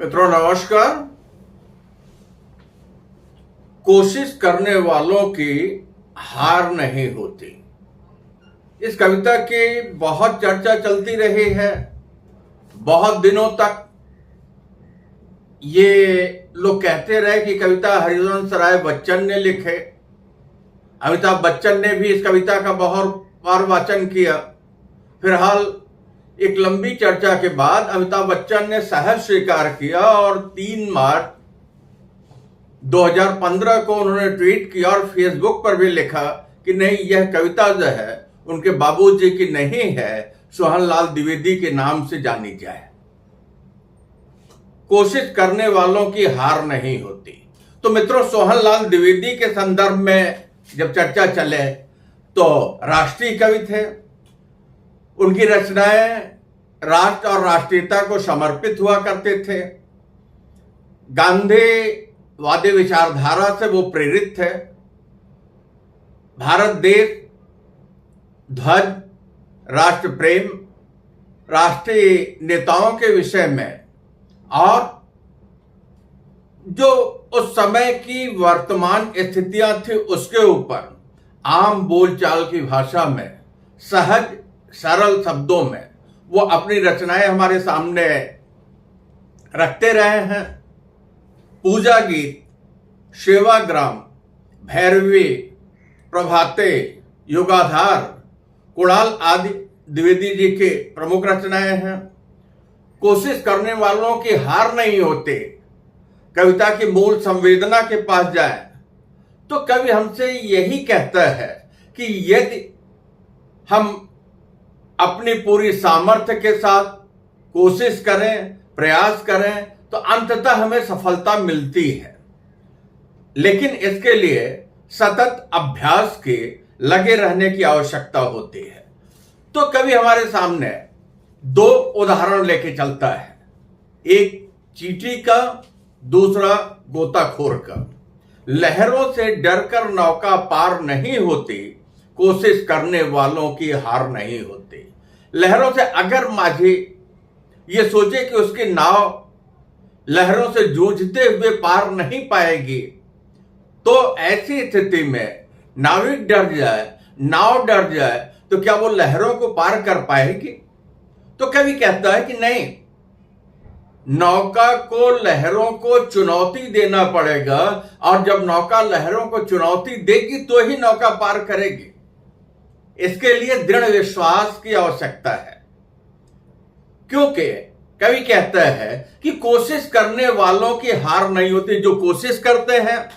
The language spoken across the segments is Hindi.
मित्रों नमस्कार। कोशिश करने वालों की हार नहीं होती, इस कविता की बहुत चर्चा चलती रही है। बहुत दिनों तक ये लोग कहते रहे कि कविता हरिवंश राय बच्चन ने लिखे। अमिताभ बच्चन ने भी इस कविता का बहुत बार वाचन किया। फिलहाल एक लंबी चर्चा के बाद अमिताभ बच्चन ने सहज स्वीकार किया और 3 मार्च 2015 को उन्होंने ट्वीट किया और फेसबुक पर भी लिखा कि नहीं, यह कविता जो है उनके बाबूजी की नहीं है, सोहनलाल द्विवेदी के नाम से जानी जाए। कोशिश करने वालों की हार नहीं होती। तो मित्रों, सोहनलाल द्विवेदी के संदर्भ में जब चर्चा चले तो राष्ट्रीय कवि थे। उनकी रचनाएं राष्ट्र और राष्ट्रीयता को समर्पित हुआ करते थे। गांधीवादी विचारधारा से वो प्रेरित थे। भारत देश, ध्वज, राष्ट्र प्रेम, राष्ट्रीय नेताओं के विषय में और जो उस समय की वर्तमान स्थितियां थी उसके ऊपर आम बोलचाल की भाषा में सहज सरल शब्दों में वो अपनी रचनाएं हमारे सामने रखते रहे हैं। पूजा गीत, सेवाग्राम, भैरवी, प्रभाते, युगाधार, कुणाल आदि द्विवेदी जी के प्रमुख रचनाएं हैं। कोशिश करने वालों की हार नहीं होती। कविता की मूल संवेदना के पास जाए तो कवि हमसे यही कहता है कि यदि हम अपनी पूरी सामर्थ्य के साथ कोशिश करें, प्रयास करें तो अंततः हमें सफलता मिलती है, लेकिन इसके लिए सतत अभ्यास के लगे रहने की आवश्यकता होती है। तो कवि हमारे सामने 2 उदाहरण लेके चलता है, एक चींटी का, दूसरा गोताखोर का। लहरों से डरकर नौका पार नहीं होती, कोशिश करने वालों की हार नहीं होती। लहरों से अगर माझी ये सोचे कि उसकी नाव लहरों से जूझते हुए पार नहीं पाएगी, तो ऐसी स्थिति में नाविक डर जाए, नाव डर जाए, तो क्या वो लहरों को पार कर पाएगी? तो कवि कहता है कि नहीं, नौका को लहरों को चुनौती देना पड़ेगा और जब नौका लहरों को चुनौती देगी तो ही नौका पार करेगी। इसके लिए दृढ़ विश्वास की आवश्यकता है, क्योंकि कवि कहता है कि कोशिश करने वालों की हार नहीं होती। जो कोशिश करते हैं,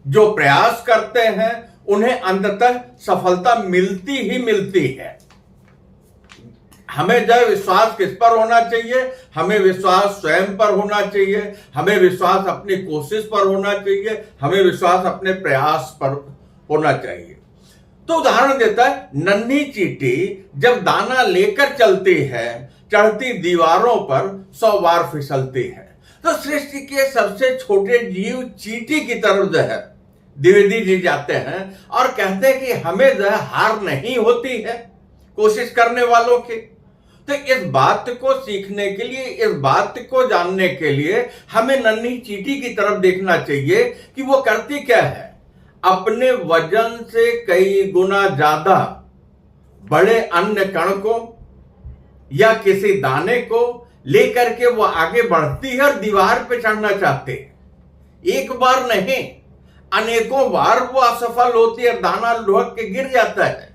जो प्रयास करते हैं, उन्हें अंततः सफलता मिलती ही मिलती है। हमें जो विश्वास किस पर होना चाहिए? हमें विश्वास स्वयं पर होना चाहिए, हमें विश्वास अपनी कोशिश पर होना चाहिए, हमें विश्वास अपने प्रयास पर होना चाहिए। तो उदाहरण देता है, नन्ही चींटी जब दाना लेकर चलती है, चढ़ती दीवारों पर 100 बार फिसलती है। तो सृष्टि के सबसे छोटे जीव चींटी की तरफ जो है द्विवेदी जी जाते हैं और कहते हैं कि हमें जो है हार नहीं होती है कोशिश करने वालों की। तो इस बात को सीखने के लिए, इस बात को जानने के लिए हमें नन्ही चींटी की तरफ देखना चाहिए कि वो करती क्या है। अपने वजन से कई गुना ज्यादा बड़े अन्न कण को या किसी दाने को लेकर के वो आगे बढ़ती है और दीवार पे चढ़ना चाहते हैं। एक बार नहीं, अनेकों बार वो असफल होती है, दाना लुढ़क के गिर जाता है।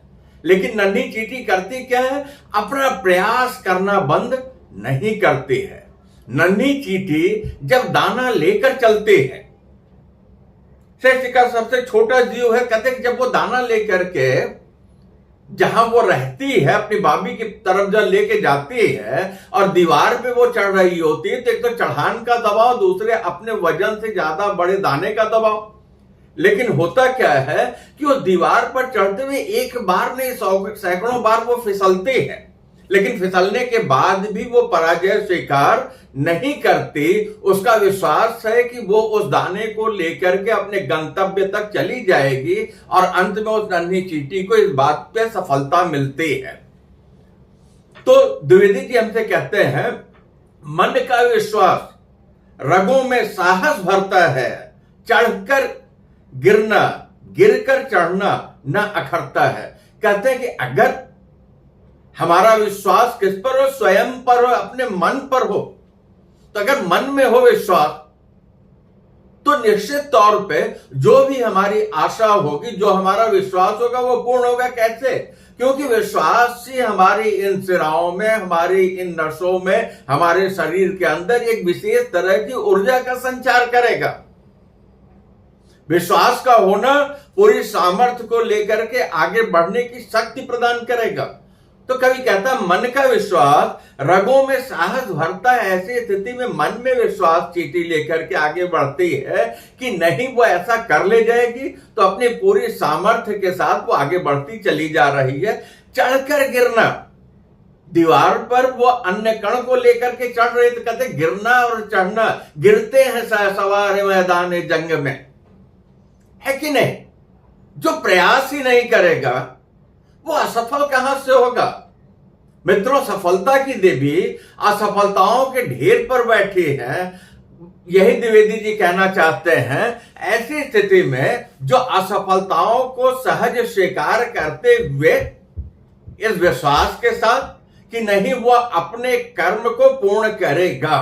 लेकिन नन्ही चींटी करती क्या है? अपना प्रयास करना बंद नहीं करती है। नन्ही चींटी जब दाना लेकर चलती है, सृष्टि का सबसे छोटा जीव है, कहते जब वो दाना लेकर के जहां वो रहती है अपनी भाभी की तरफ जब लेके जाती है और दीवार पे वो चढ़ रही होती है, तो एक तो चढ़ान का दबाव, दूसरे अपने वजन से ज्यादा बड़े दाने का दबाव। लेकिन होता क्या है कि वो दीवार पर चढ़ते हुए एक बार नहीं, सैकड़ों बार वो फिसलते हैं, लेकिन फिसलने के बाद भी वो पराजय स्वीकार नहीं करती। उसका विश्वास है कि वो उस दाने को लेकर के अपने गंतव्य तक चली जाएगी और अंत में उस नन्ही चींटी को इस बात पे सफलता मिलती है। तो द्विवेदी जी हमसे कहते हैं, मन का विश्वास रगों में साहस भरता है, चढ़कर गिरना, गिरकर चढ़ना न अखरता है। कहते हैं कि अगर हमारा विश्वास किस पर हो, स्वयं पर हो, अपने मन पर हो, तो अगर मन में हो विश्वास, तो निश्चित तौर पे जो भी हमारी आशा होगी, जो हमारा विश्वास होगा, वो पूर्ण होगा। कैसे? क्योंकि विश्वास ही हमारी इन सिराओं में, हमारी इन नसों में, हमारे शरीर के अंदर एक विशेष तरह की ऊर्जा का संचार करेगा। विश्वास का होना पूरी सामर्थ्य को लेकर के आगे बढ़ने की शक्ति प्रदान करेगा। तो कभी कहता मन का विश्वास रगों में साहस भरता है। ऐसी स्थिति में मन में विश्वास चींटी लेकर के आगे बढ़ती है कि नहीं वो ऐसा कर ले जाएगी, तो अपनी पूरी सामर्थ्य के साथ वो आगे बढ़ती चली जा रही है। चढ़कर गिरना, दीवार पर वो अन्य कण को लेकर के चढ़ रहे, तो कहते गिरना और चढ़ना, गिरते हैं सवार मैदान जंग में, है कि नहीं? जो प्रयास ही नहीं करेगा वो असफल कहां से होगा? मित्रों, सफलता की देवी असफलताओं के ढेर पर बैठी है। यही द्विवेदी जी कहना चाहते हैं। ऐसी स्थिति में जो असफलताओं को सहज स्वीकार करते हुए इस विश्वास के साथ कि नहीं वो अपने कर्म को पूर्ण करेगा,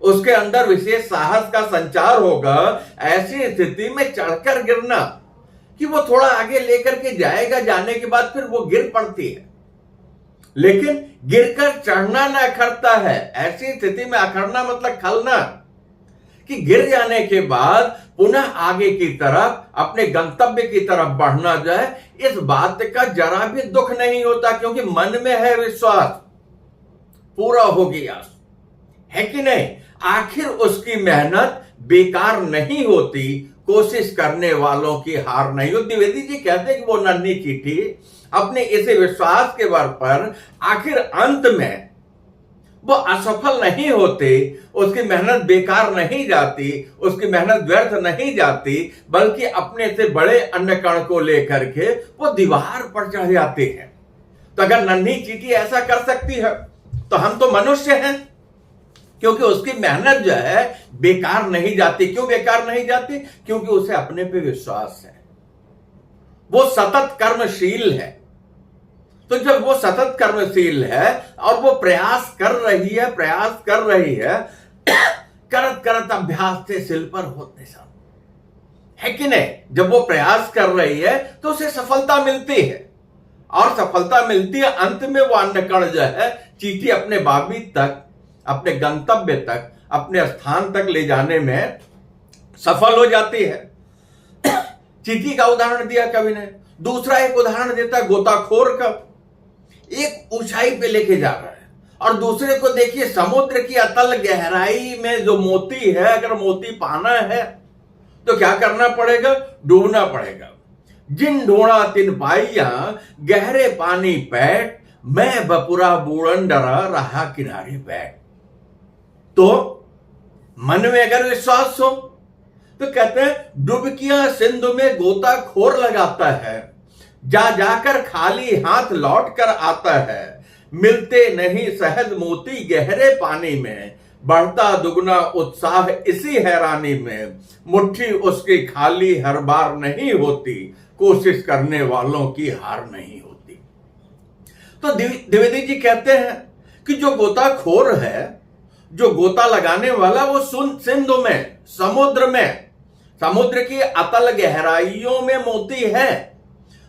उसके अंदर विशेष साहस का संचार होगा। ऐसी स्थिति में चढ़कर गिरना कि वो थोड़ा आगे लेकर के जाएगा, जाने के बाद फिर वो गिर पड़ती है, लेकिन गिरकर चढ़ना न अखरता है। ऐसी स्थिति में अखरना मतलब खलना, कि गिर जाने के बाद पुनः आगे की तरफ, अपने गंतव्य की तरफ बढ़ना जाए, इस बात का जरा भी दुख नहीं होता, क्योंकि मन में है विश्वास, पूरा हो गया, है कि नहीं? आखिर उसकी मेहनत बेकार नहीं होती, कोशिश करने वालों की हार नहीं होती। द्विवेदी जी कहते हैं कि वो नन्ही चींटी अपने इसे विश्वास के बल पर आखिर अंत में वो असफल नहीं होते, उसकी मेहनत बेकार नहीं जाती, उसकी मेहनत व्यर्थ नहीं जाती, बल्कि अपने से बड़े अन्य कण को लेकर के वो दीवार पर चढ़ जाते हैं। तो अगर नन्ही चींटी ऐसा कर सकती है, तो हम तो मनुष्य हैं, क्योंकि उसकी मेहनत जो है बेकार नहीं जाती। क्यों बेकार नहीं जाती? क्योंकि उसे अपने पे विश्वास है, वो सतत कर्मशील है। तो जब वो सतत कर्मशील है और वो प्रयास कर रही है, करत करत अभ्यास से सिल पर होते सब, है कि नहीं? जब वो प्रयास कर रही है तो उसे सफलता मिलती है, और सफलता मिलती है, अंत में वो अन्य कण जो है चींटी अपने बाबी तक, अपने गंतव्य तक, अपने स्थान तक ले जाने में सफल हो जाती है। चींटी का उदाहरण दिया कवि ने। दूसरा एक उदाहरण देता है गोताखोर का। एक ऊंचाई पे लेके जा रहा है और दूसरे को देखिए, समुद्र की अतल गहराई में जो मोती है, अगर मोती पाना है तो क्या करना पड़ेगा? डूबना पड़ेगा। जिन ढूंढा तिन पाइया, गहरे पानी पैठ, मैं बपुरा बूढ़न डरा रहा किनारे बैठ। तो मन में अगर विश्वास हो तो कहते हैं डुबकियां सिंधु में गोताखोर लगाता है, जा जाकर खाली हाथ लौट कर आता है, मिलते नहीं सहज मोती गहरे पानी में, बढ़ता दुगना उत्साह इसी हैरानी में, मुट्ठी उसकी खाली हर बार नहीं होती, कोशिश करने वालों की हार नहीं होती। तो द्विवेदी जी कहते हैं कि जो गोताखोर है, जो गोता लगाने वाला, वो सिंधु में, समुद्र की अतल गहराइयों में मोती है,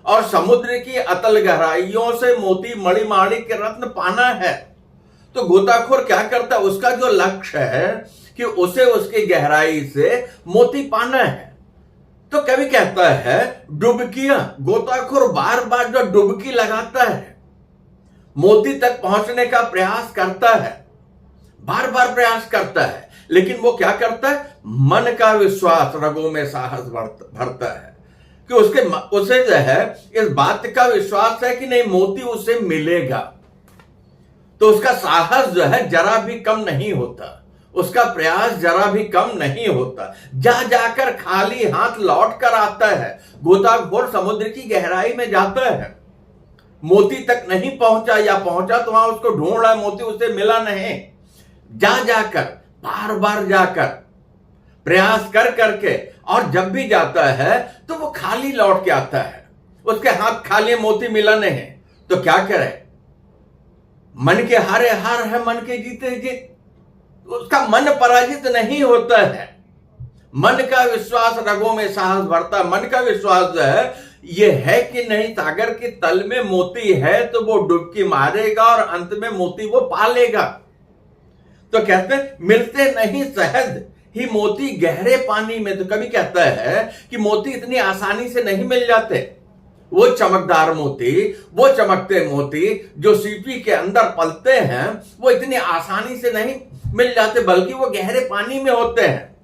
और समुद्र की अतल गहराइयों से मोती मणिमाणिक के रत्न पाना है। तो गोताखोर क्या करता है? उसका जो लक्ष्य है कि उसे उसकी गहराई से मोती पाना है। तो कवि कहता है डुबकियां, गोताखोर बार बार जो डुबकी लगाता है, मोती तक पहुंचने का प्रयास करता है, बार बार प्रयास करता है, लेकिन वो क्या करता है? मन का विश्वास रगों में साहस भरता है कि उसे जो है इस बात का विश्वास है कि नहीं, मोती उसे मिलेगा। तो उसका साहस जो है जरा भी कम नहीं होता, उसका प्रयास जरा भी कम नहीं होता। जा जाकर खाली हाथ लौट कर आता है। गोताखोर समुद्र की गहराई में जाता है, मोती तक नहीं पहुंचा, या पहुंचा तो वहां उसको ढूंढ रहा है, मोती उसे मिला नहीं। जा जाकर बार बार जाकर प्रयास कर करके, और जब भी जाता है तो वो खाली लौट के आता है, उसके हाथ खाली, मोती मिला नहीं, तो क्या करे? मन के हारे हार है, मन के जीते जीत। उसका मन पराजित नहीं होता है। मन का विश्वास रगों में साहस भरता। मन का विश्वास है ये है कि नहीं, सागर के तल में मोती है तो वो डुबकी मारेगा और अंत में मोती वो पालेगा। तो कहते हैं मिलते नहीं सहज ही मोती गहरे पानी में। तो कभी कहता है कि मोती इतनी आसानी से नहीं मिल जाते। वो चमकदार मोती, वो चमकते मोती जो सीपी के अंदर पलते हैं, वो इतनी आसानी से नहीं मिल जाते, बल्कि वो गहरे पानी में होते हैं।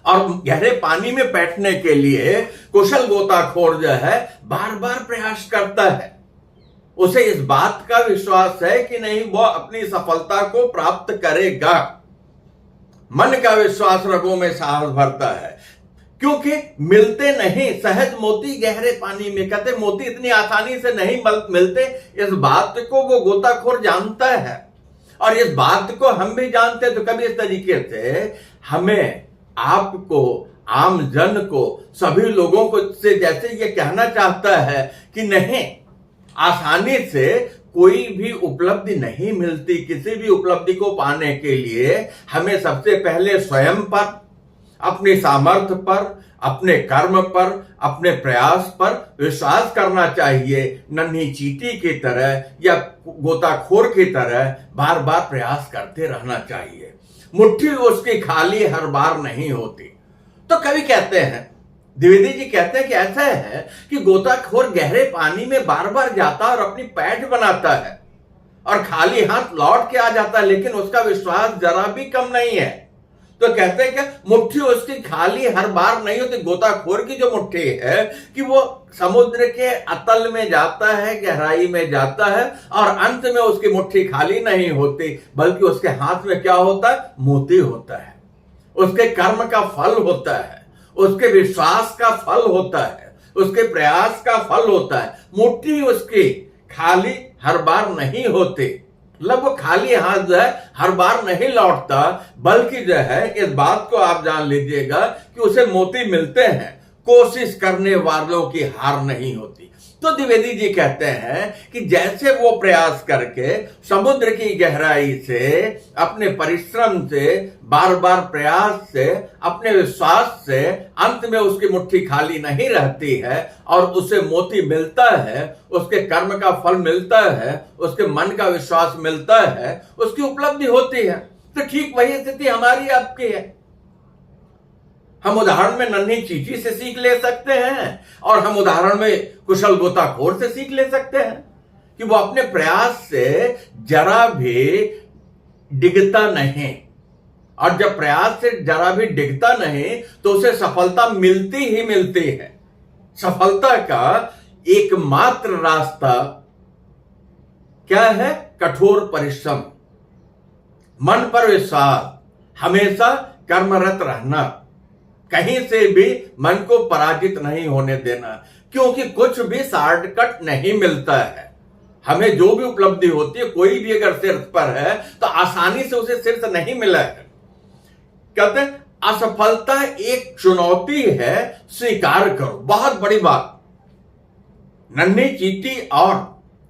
और गहरे पानी में बैठने के लिए कुशल गोताखोर जो है बार बार प्रयास करता है। उसे इस बात का विश्वास है कि नहीं, वो अपनी सफलता को प्राप्त करेगा। मन का विश्वास रगों में साहस भरता है, क्योंकि मिलते नहीं सहज मोती गहरे पानी में। कहते मोती इतनी आसानी से नहीं मिलते, इस बात को वो गोताखोर जानता है, और इस बात को हम भी जानते हैं। तो कभी इस तरीके से हमें, आपको, आम जन को, सभी लोगों को से जैसे ये कहना चाहता है कि नहीं, आसानी से कोई भी उपलब्धि नहीं मिलती। किसी भी उपलब्धि को पाने के लिए हमें सबसे पहले स्वयं पर, अपनी सामर्थ्य पर, अपने कर्म पर, अपने प्रयास पर विश्वास करना चाहिए। नन्ही चींटी की तरह या गोताखोर की तरह बार बार प्रयास करते रहना चाहिए। मुट्ठी उसकी खाली हर बार नहीं होती। तो कवि कहते हैं, द्विवेदी जी कहते हैं कि ऐसा है कि गोताखोर गहरे पानी में बार बार जाता है और अपनी पैठ बनाता है और खाली हाथ लौट के आ जाता है, लेकिन उसका विश्वास जरा भी कम नहीं है। तो कहते हैं कि मुट्ठी उसकी खाली हर बार नहीं होती। गोताखोर की जो मुट्ठी है कि वो समुद्र के अतल में जाता है, गहराई में जाता है, और अंत में उसकी मुट्ठी खाली नहीं होती, बल्कि उसके हाथ में क्या होता है? मोती होता है। उसके कर्म का फल होता है, उसके विश्वास का फल होता है, उसके प्रयास का फल होता है। मुट्ठी उसकी खाली हर बार नहीं होती, मतलब वो खाली हाथ जो है हर बार नहीं लौटता, बल्कि जो है इस बात को आप जान लीजिएगा कि उसे मोती मिलते हैं। कोशिश करने वालों की हार नहीं होती। तो द्विवेदी जी कहते हैं कि जैसे वो प्रयास करके समुद्र की गहराई से, अपने परिश्रम से, बार बार प्रयास से, अपने विश्वास से अंत में उसकी मुट्ठी खाली नहीं रहती है और उसे मोती मिलता है, उसके कर्म का फल मिलता है, उसके मन का विश्वास मिलता है, उसकी उपलब्धि होती है। तो ठीक वही स्थिति हमारी आपकी है। हम उदाहरण में नन्ही चींटी से सीख ले सकते हैं और हम उदाहरण में कुशल गोताखोर से सीख ले सकते हैं कि वो अपने प्रयास से जरा भी डिगता नहीं, और जब प्रयास से जरा भी डिगता नहीं तो उसे सफलता मिलती ही मिलती है। सफलता का एकमात्र रास्ता क्या है? कठोर परिश्रम, मन पर विश्वास, हमेशा कर्मरत रहना, कहीं से भी मन को पराजित नहीं होने देना, क्योंकि कुछ भी शॉर्टकट नहीं मिलता है। हमें जो भी उपलब्धि होती है, कोई भी अगर शीर्ष पर है तो आसानी से उसे शीर्ष नहीं मिला है। कहते हैं असफलता एक चुनौती है, स्वीकार करो। बहुत बड़ी बात। नन्ही चींटी और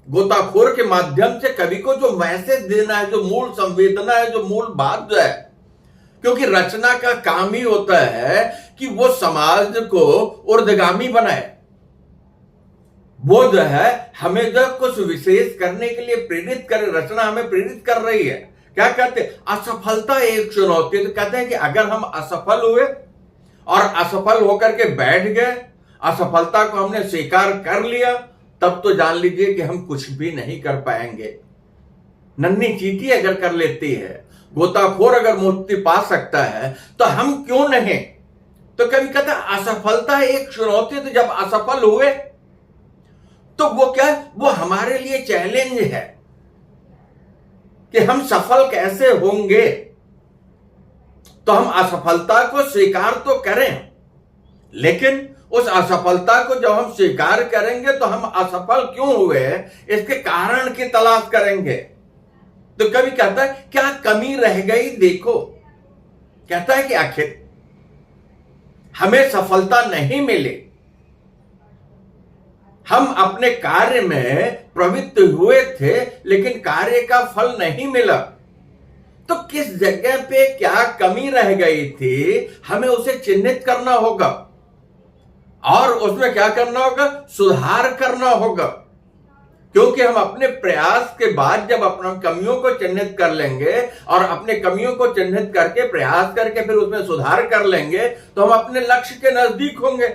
गोताखोर के माध्यम से कवि को जो मैसेज देना है, जो मूल संवेदना है, जो मूल बात जो है, क्योंकि रचना का काम ही होता है कि वो समाज को ऊर्ध्वगामी बनाए। वो जो है हमें जो कुछ विशेष करने के लिए प्रेरित करे। रचना हमें प्रेरित कर रही है। क्या कहते हैं? असफलता एक चुनौती। तो कहते हैं कि अगर हम असफल हुए और असफल होकर के बैठ गए, असफलता को हमने स्वीकार कर लिया, तब तो जान लीजिए कि हम कुछ भी नहीं कर पाएंगे। नन्ही चींटी अगर कर लेती है, गोताखोर अगर मोती पा सकता है, तो हम क्यों नहीं? तो कभी कहता है असफलता एक चुनौती। तो जब असफल हुए तो वो क्या है? वो हमारे लिए चैलेंज है कि हम सफल कैसे होंगे। तो हम असफलता को स्वीकार तो करें, लेकिन उस असफलता को जब हम स्वीकार करेंगे तो हम असफल क्यों हुए, इसके कारण की तलाश करेंगे। तो कभी कहता है क्या कमी रह गई देखो, कहता है कि आखिर हमें सफलता नहीं मिली, हम अपने कार्य में प्रवृत्त हुए थे लेकिन कार्य का फल नहीं मिला, तो किस जगह पे क्या कमी रह गई थी, हमें उसे चिन्हित करना होगा और उसमें क्या करना होगा, सुधार करना होगा। क्योंकि हम अपने प्रयास के बाद जब अपना कमियों को चिन्हित कर लेंगे और अपने कमियों को चिन्हित करके प्रयास करके फिर उसमें सुधार कर लेंगे तो हम अपने लक्ष्य के नजदीक होंगे।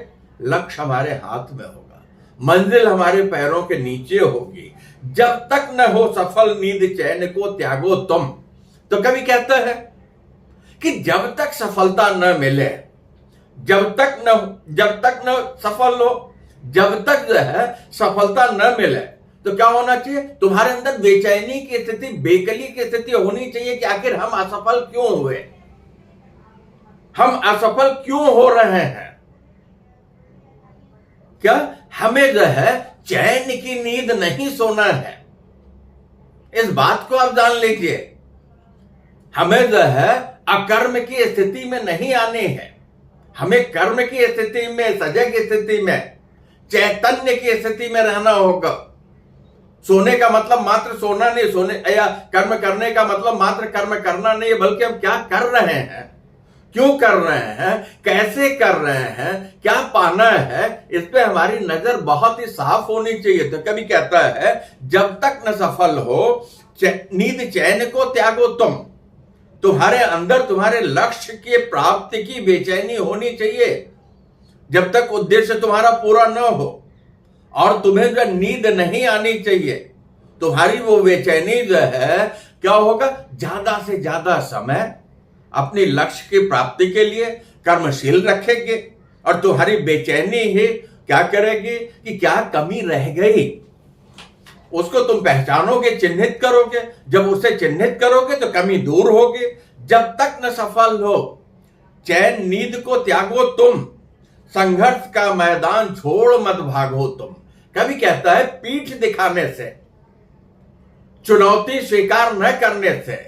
लक्ष्य हमारे हाथ में होगा, मंजिल हमारे पैरों के नीचे होगी। जब तक न हो सफल नींद चैन को त्यागो तुम। तो कवि कहता है कि जब तक सफलता न मिले, जब तक न सफल हो, जब तक जो है सफलता न मिले, तो क्या होना चाहिए, तुम्हारे अंदर बेचैनी की स्थिति, बेकली की स्थिति होनी चाहिए कि आखिर हम असफल क्यों हुए, हम असफल क्यों हो रहे हैं। क्या हमें जो है चैन की नींद नहीं सोना है, इस बात को आप जान लीजिए। हमें जो है अकर्म की स्थिति में नहीं आने हैं, हमें कर्म की स्थिति में, सजग स्थिति में, चैतन्य की स्थिति में रहना होगा। सोने का मतलब मात्र सोना नहीं, सोने या कर्म करने का मतलब मात्र कर्म करना नहीं है, बल्कि हम क्या कर रहे हैं, क्यों कर रहे हैं, कैसे कर रहे हैं, क्या पाना है, इस पे हमारी नजर बहुत ही साफ होनी चाहिए। तो कभी कहता है जब तक न सफल हो नींद चैन को त्यागो तुम। तुम्हारे अंदर तुम्हारे लक्ष्य के प्राप्ति की बेचैनी होनी चाहिए। जब तक उद्देश्य तुम्हारा पूरा न हो और तुम्हें जो नींद नहीं आनी चाहिए, तुम्हारी वो बेचैनी जो है क्या होगा, ज्यादा से ज्यादा समय अपनी लक्ष्य की प्राप्ति के लिए कर्मशील रखेंगे और तुम्हारी बेचैनी ही क्या करेगी कि क्या कमी रह गई, उसको तुम पहचानोगे, चिन्हित करोगे। जब उसे चिन्हित करोगे तो कमी दूर होगी। जब तक न सफल हो चैन नींद को त्यागो तुम, संघर्ष का मैदान छोड़ मत भागो तुम। कभी कहता है पीठ दिखाने से, चुनौती स्वीकार न करने से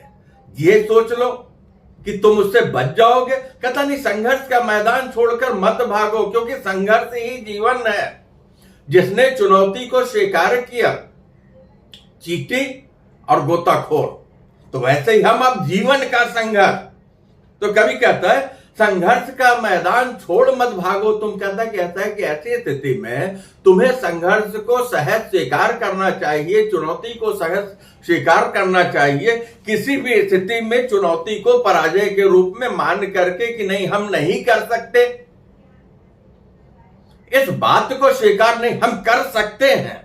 ये सोच लो कि तुम उससे बच जाओगे। कहता नहीं, संघर्ष का मैदान छोड़कर मत भागो, क्योंकि संघर्ष ही जीवन है। जिसने चुनौती को स्वीकार किया, चींटी और गोताखोर, तो वैसे ही हम अब जीवन का संघर्ष। तो कभी कहता है संघर्ष का मैदान छोड़ मत भागो तुम। कहता है कि ऐसी स्थिति में तुम्हें संघर्ष को सहज स्वीकार करना चाहिए, चुनौती को सहज स्वीकार करना चाहिए। किसी भी स्थिति में चुनौती को पराजय के रूप में मान करके कि नहीं हम नहीं कर सकते, इस बात को स्वीकार नहीं, हम कर सकते हैं,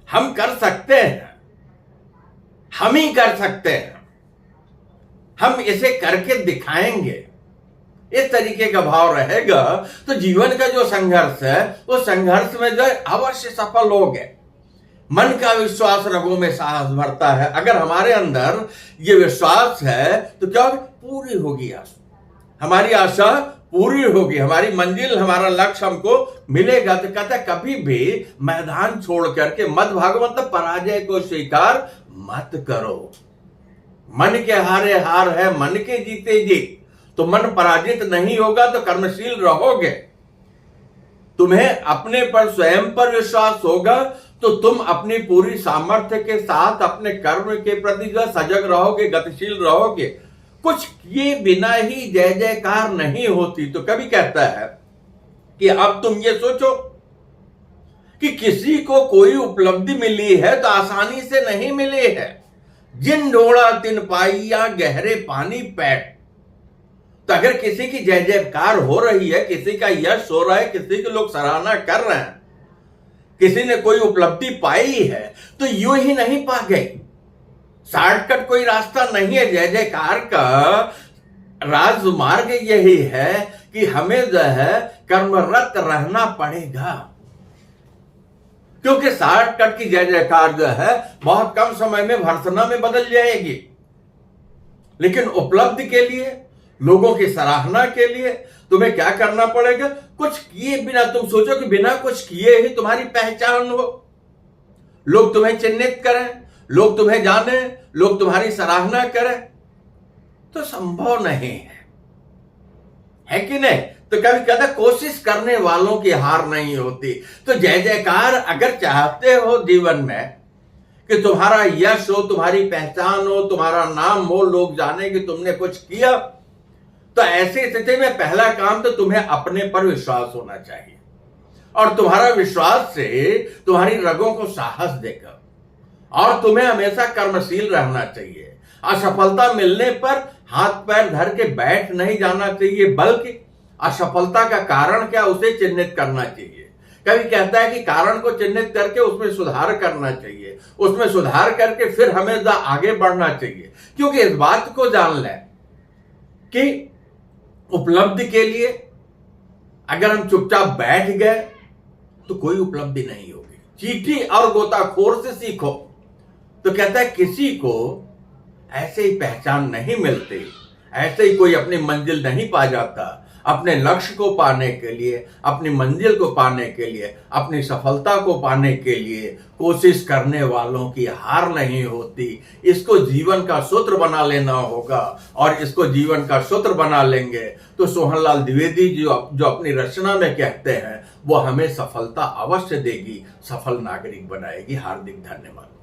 हम कर सकते हैं, हम ही कर सकते हैं, हम इसे करके दिखाएंगे। इस तरीके का भाव रहेगा तो जीवन का जो संघर्ष है वो संघर्ष में जो अवश्य सफल होगे। मन का विश्वास रगों में साहस भरता है। अगर हमारे अंदर ये विश्वास है तो क्या होगी, पूरी होगी आशा, हमारी आशा पूरी होगी, हमारी मंजिल, हमारा लक्ष्य हमको मिलेगा। तो कहता है कभी भी मैदान छोड़ करके मत भागो, मतलब पराजय को स्वीकार मत करो। मन के हारे हार है, मन के जीते जीत। तो मन पराजित नहीं होगा तो कर्मशील रहोगे। तुम्हें अपने पर, स्वयं पर विश्वास होगा तो तुम अपनी पूरी सामर्थ्य के साथ अपने कर्म के प्रति जो सजग रहोगे, गतिशील रहोगे। कुछ किए बिना ही जय जयकार नहीं होती। तो कभी कहता है कि अब तुम ये सोचो कि किसी को कोई उपलब्धि मिली है तो आसानी से नहीं मिली है। जिन ढोड़ा तिन पाइया गहरे पानी पैठ। तो अगर किसी की जय जयकार हो रही है, किसी का यश हो रहा है, किसी के लोग सराहना कर रहे हैं, किसी ने कोई उपलब्धि पाई है, तो यूं ही नहीं पा गई। शॉर्टकट कोई रास्ता नहीं है। जय जयकार का राजमार्ग यही है कि हमें जो है कर्मरत रहना पड़ेगा, क्योंकि शॉर्टकट की जय जयकार जो है बहुत कम समय में भर्सना में बदल जाएगी। लेकिन उपलब्धि के लिए, लोगों की सराहना के लिए तुम्हें क्या करना पड़ेगा, कुछ किए बिना। तुम सोचो कि बिना कुछ किए ही तुम्हारी पहचान हो, लोग तुम्हें चिन्हित करें, लोग तुम्हें जाने, लोग तुम्हारी सराहना करें। तो संभव नहीं है कि नहीं? तो कभी कहता कोशिश करने वालों की हार नहीं होती। तो जय जयकार अगर चाहते हो जीवन में कि तुम्हारा यश हो, तुम्हारी पहचान हो, तुम्हारा नाम हो, लोग जाने कि तुमने कुछ किया, तो ऐसी स्थिति में पहला काम तो तुम्हें अपने पर विश्वास होना चाहिए, और तुम्हारा विश्वास से तुम्हारी रगों को साहस देगा, और तुम्हें हमेशा कर्मशील रहना चाहिए। असफलता मिलने पर हाथ पैर धर के बैठ नहीं जाना चाहिए, बल्कि असफलता का कारण क्या उसे चिन्हित करना चाहिए। कभी कहता है कि कारण को चिन्हित करके उसमें सुधार करना चाहिए, उसमें सुधार करके फिर हमें आगे बढ़ना चाहिए। क्योंकि इस बात को जान लें कि उपलब्धि के लिए अगर हम चुपचाप बैठ गए तो कोई उपलब्धि नहीं होगी। चींटी और गोताखोर से सीखो। तो कहता है किसी को ऐसे ही पहचान नहीं मिलती, ऐसे ही कोई अपनी मंजिल नहीं पा जाता। अपने लक्ष्य को पाने के लिए, अपनी मंजिल को पाने के लिए, अपनी सफलता को पाने के लिए कोशिश करने वालों की हार नहीं होती। इसको जीवन का सूत्र बना लेना होगा, और इसको जीवन का सूत्र बना लेंगे तो सोहनलाल द्विवेदी जो अपनी रचना में कहते हैं वो हमें सफलता अवश्य देगी, सफल नागरिक बनाएगी। हार्दिक धन्यवाद।